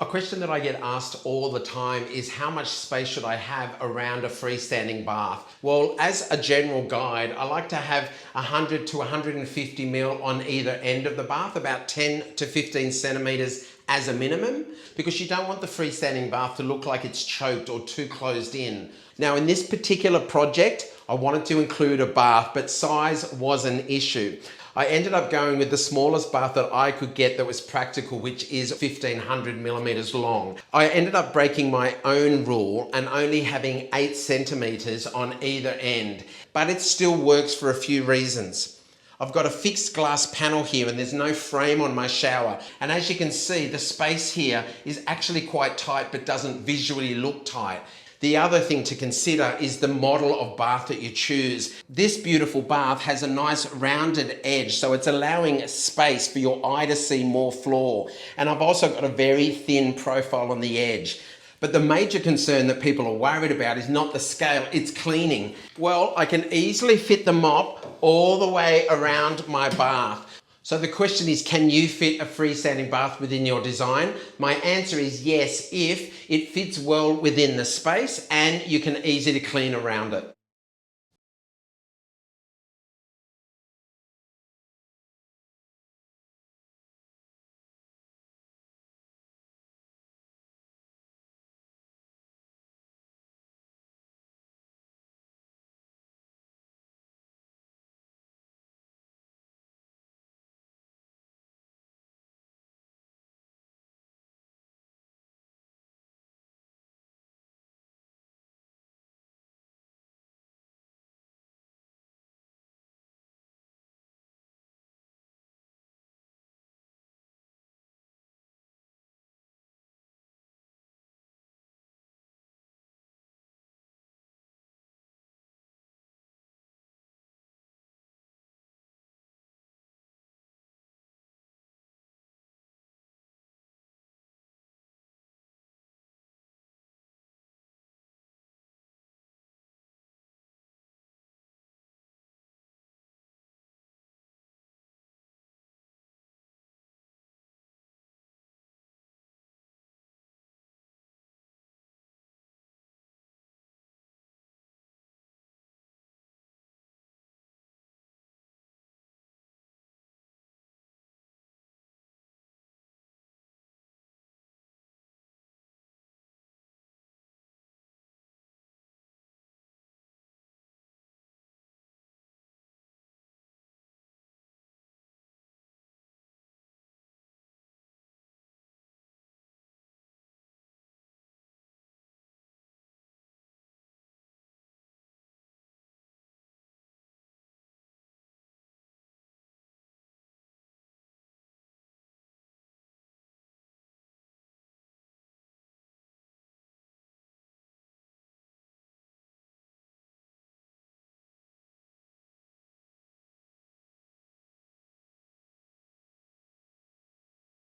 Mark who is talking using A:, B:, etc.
A: A question that I get asked all the time is how much space should I have around a freestanding bath? Well, as a general guide, I like to have 100 to 150 mil on either end of the bath, about 10 to 15 centimeters as a minimum, because you don't want the freestanding bath to look like it's choked or too closed in. Now, in this particular project, I wanted to include a bath, but size was an issue. I ended up going with the smallest bath that I could get that was practical, which is 1500 millimeters long. I ended up breaking my own rule and only having 8 centimeters on either end, but it still works for a few reasons. I've got a fixed glass panel here and there's no frame on my shower. And as you can see, the space here is actually quite tight, but doesn't visually look tight. The other thing to consider is the model of bath that you choose. This beautiful bath has a nice rounded edge, so it's allowing space for your eye to see more floor. And I've also got a very thin profile on the edge. But the major concern that people are worried about is not the scale, it's cleaning. Well, I can easily fit the mop all the way around my bath. So the question is, can you fit a freestanding bath within your design? My answer is yes, if it fits well within the space and you can easily clean around it.